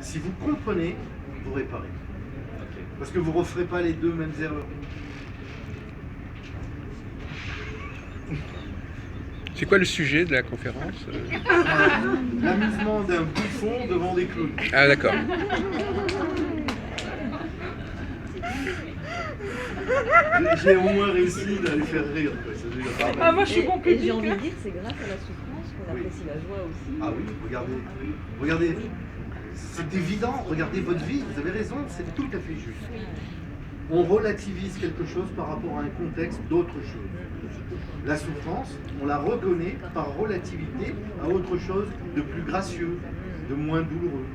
Si vous comprenez, vous réparez. Parce que vous ne referez pas les deux mêmes erreurs. C'est quoi le sujet de la conférence? L'amusement d'un bouffon devant des clowns. Ah d'accord. J'ai au moins réussi à les faire rire. Ah, moi je suis bon Et public. j'ai envie de dire que c'est grâce à la souffrance qu'on Oui. apprécie la joie aussi. Ah oui, regardez. Regardez. C'est évident, regardez votre vie, vous avez raison, c'est tout à fait juste. On relativise quelque chose par rapport à un contexte d'autre chose. La souffrance, on la reconnaît par relativité à autre chose de plus gracieux, de moins douloureux.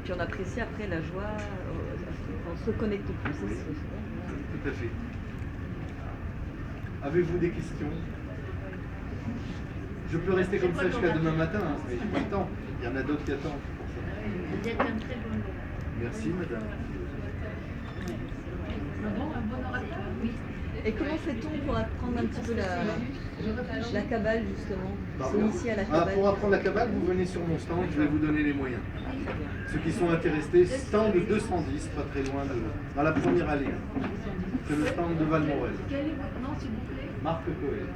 Puis on apprécie après la joie, on se reconnecte plus. Oui. Tout à fait. Avez-vous des questions? Je peux rester comme ça jusqu'à demain matin, hein, mais j'ai pas le temps. Il y en a d'autres qui attendent pour ça. Vous êtes un très bon homme. Merci, madame. Un bon orateur, oui. Et comment fait-on pour apprendre un petit peu la Kabbale justement? S'initier à la Ah, Kabbale. pour apprendre la Kabbale, vous venez sur mon stand, je vais vous donner les moyens. Ceux qui sont intéressés, stand de 210, pas très loin dans la première allée. C'est le stand de Valmorel. Quel est votre nom, s'il vous plaît? Marc Cohen,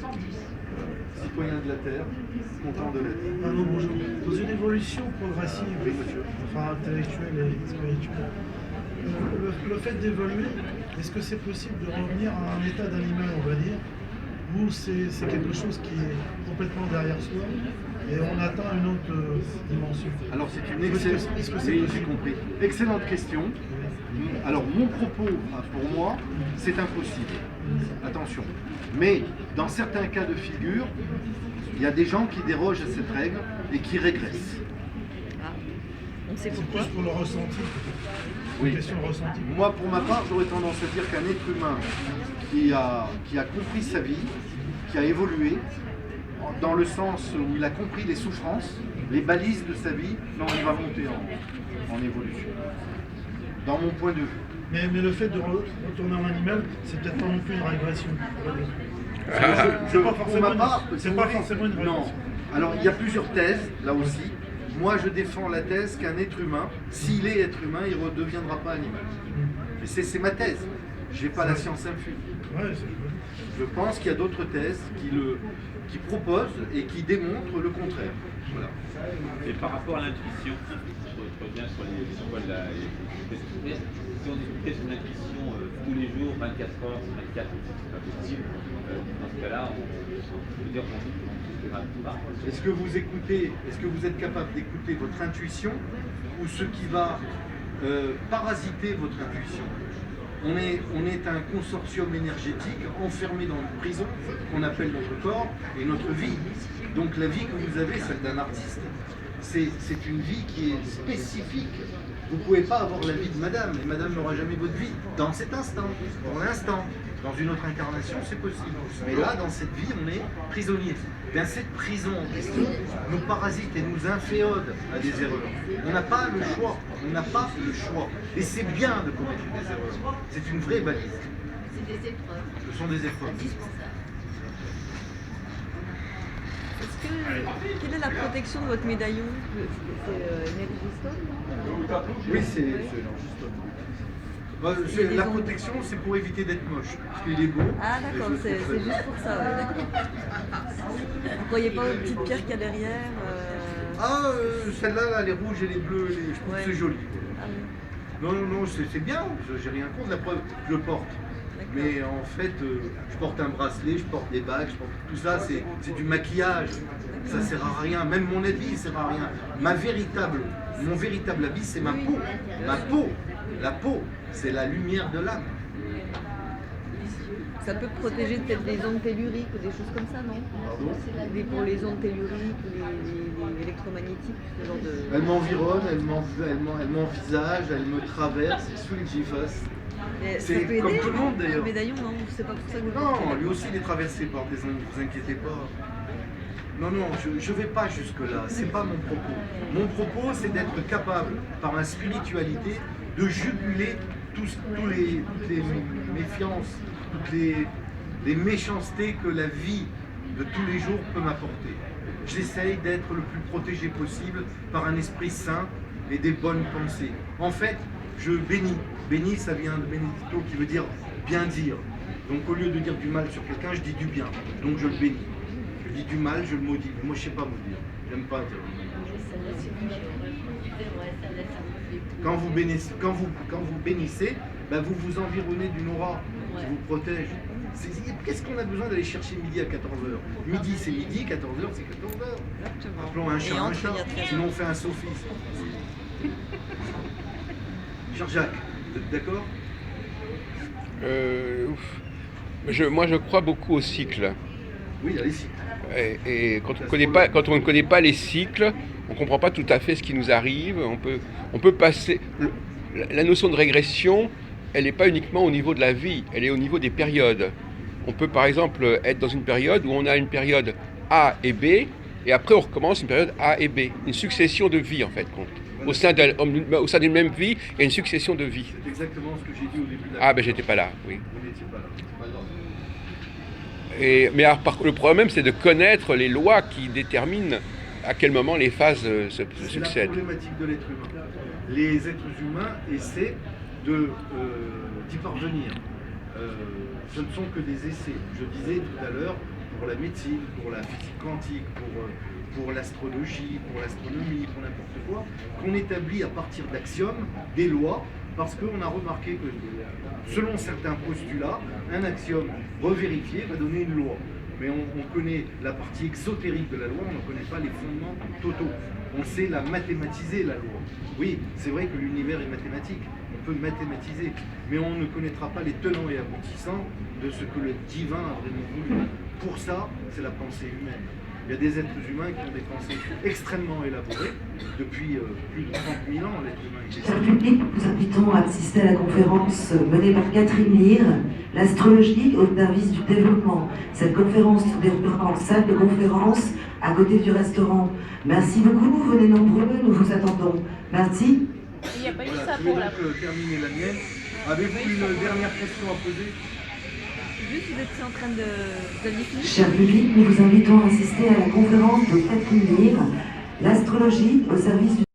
210. citoyen de la Terre, content de l'être. Allô, bonjour. Dans une évolution progressive, Oui, monsieur. enfin intellectuelle et spirituelle, le fait d'évoluer, est-ce que c'est possible de revenir à un état d'animal, on va dire, où c'est quelque chose qui est complètement derrière soi et on atteint une autre dimension? Alors c'est une excellente... Est-ce que c'est Oui, j'ai possible? compris. Excellente question. Alors mon propos, pour moi, c'est impossible. Attention. Mais dans certains cas de figure, il y a des gens qui dérogent à cette règle et qui régressent. Ah. On sait C'est pourquoi. plus pour le ressenti. Oui. Une question de ressenti. Moi, pour ma part, j'aurais tendance à dire qu'un être humain qui a compris sa vie, qui a évolué, dans le sens où il a compris les souffrances, les balises de sa vie, non, il va monter en évolution. Dans mon point de vue. Mais le fait de retourner en animal, c'est peut-être pas non plus une régression. Pour ma part, si c'est vous pas voulez, forcément une régression. non. Alors, il y a plusieurs thèses, là aussi. Moi, je défends la thèse qu'un être humain, s'il est être humain, il ne redeviendra pas animal. Et c'est ma thèse. Je n'ai pas la science infuse. Ouais, Je pense qu'il y a d'autres thèses qui proposent et qui démontrent le contraire. Voilà. Et par rapport à l'intuition, je reviens sur les emplois de la... Si on discutait sur l'intuition tous les jours, 24 heures sur 24, c'est pas possible. Dans ce cas-là, on peut dire qu'on va. Est-ce que vous écoutez, est-ce que vous êtes capable d'écouter votre intuition ou ce qui va parasiter votre intuition? On est un consortium énergétique enfermé dans une prison qu'on appelle notre corps et notre vie. Donc la vie que vous avez, celle d'un artiste, c'est une vie qui est spécifique. Vous ne pouvez pas avoir la vie de madame, et madame n'aura jamais votre vie dans cet instant, pour l'instant. Dans une autre incarnation, c'est possible. Mais là, dans cette vie, on est prisonnier. Bien, cette prison en question nous parasite et nous inféode à des erreurs. On n'a pas le choix. On n'a pas le choix. Et c'est bien de commettre des erreurs. C'est une vraie balise. C'est des épreuves. Ce sont des épreuves. Indispensables. Quelle est la protection de votre médaillon? C'est Energy Stone, non? Oui, la protection, c'est pour éviter d'être moche. Parce qu'il est beau. Ah et d'accord, je le c'est trouve très juste pour ça, ouais, d'accord. Vous croyez pas aux petites pierres qu'il y a derrière Ah, celle-là, là, les rouges et les bleus, je trouve que Ouais. c'est joli. Ah oui. Non, c'est bien, j'ai rien contre, la preuve, je le porte. D'accord. Mais en fait, je porte un bracelet, je porte des bagues, tout ça, c'est du maquillage. Ça sert à rien, même mon habit sert à rien. Mon véritable habit, c'est ma peau. Ma peau, la peau, c'est la lumière de l'âme. Ça peut protéger peut-être des ondes telluriques ou des choses comme ça, non? Pardon. Pour les ondes telluriques ou les électromagnétiques, ce genre de... Elle m'environne, elle m'envisage, elle me traverse, c'est sous les gifas. Mais C'est ça peut comme aider, tout le monde, d'ailleurs. Le médaillon, non? C'est pas pour ça que vous Non, lui aussi il est traversé par des ondes, ne vous inquiétez pas. Non, je ne vais pas jusque-là, c'est pas mon propos. Mon propos, c'est d'être capable, par ma spiritualité, de juguler toutes les méfiances, toutes les méchancetés que la vie de tous les jours peut m'apporter. j'essaye d'être le plus protégé possible par un esprit sain et des bonnes pensées. En fait, je bénis. Bénis, ça vient de Benedetto qui veut dire bien dire. Donc au lieu de dire du mal sur quelqu'un, je dis du bien. Donc je le bénis. Je dis du mal, je le maudis. Mais moi, je sais pas maudire. J'aime pas dire. Quand vous bénissez, ben vous vous environnez d'une aura qui vous protège. Qu'est-ce qu'on a besoin d'aller chercher midi à 14h? Midi c'est midi, 14h c'est 14h. Appelons un chat un chat, sinon on fait un sophisme. Cher Jacques, vous êtes d'accord? Moi, je crois beaucoup aux cycles. Oui, allez-y. Et quand on ne connaît pas les cycles, on ne comprend pas tout à fait ce qui nous arrive. On peut passer. La notion de régression, elle n'est pas uniquement au niveau de la vie, elle est au niveau des périodes. On peut par exemple être dans une période où on a une période A et B, et après on recommence une période A et B. Une succession de vies en fait compte. Au sein d'une même vie, il y a une succession de vies. C'est exactement ce que j'ai dit au début de la Ah ben j'étais pas là, oui. Vous n'étiez pas là, c'est pas grave. Mais alors, le problème, c'est de connaître les lois qui déterminent à quel moment les phases se C'est la succèdent. problématique de l'être humain. Les êtres humains essaient d'y parvenir. Ce ne sont que des essais. Je disais tout à l'heure, pour la médecine, pour la physique quantique, pour l'astrologie, pour l'astronomie, pour n'importe quoi, qu'on établit à partir d'axiomes, des lois, parce qu'on a remarqué que selon certains postulats, un axiome revérifié va donner une loi. Mais on connaît la partie exotérique de la loi, on ne connaît pas les fondements totaux. On sait la mathématiser, la loi. Oui, c'est vrai que l'univers est mathématique, on peut mathématiser, mais on ne connaîtra pas les tenants et aboutissants de ce que le divin a vraiment voulu. Pour ça, c'est la pensée humaine. Il y a des êtres humains qui ont des pensées extrêmement élaborées. Depuis plus de 30 000 ans, l'être humain est Cher public, nous invitons à assister à la conférence menée par Catherine Lire, l'astrologie au service du développement. Cette conférence se déroulera en salle de conférence à côté du restaurant. Merci beaucoup, venez nombreux, nous vous attendons. Merci. Il n'y a pas eu Voilà, ça je vais pour la... donc terminer la mienne. Avez-vous une dernière question à poser? Juste, vous étiez en train de... Vous aviez fini? Cher public, nous vous invitons à assister à la conférence de Catherine Lire, l'astrologie au service du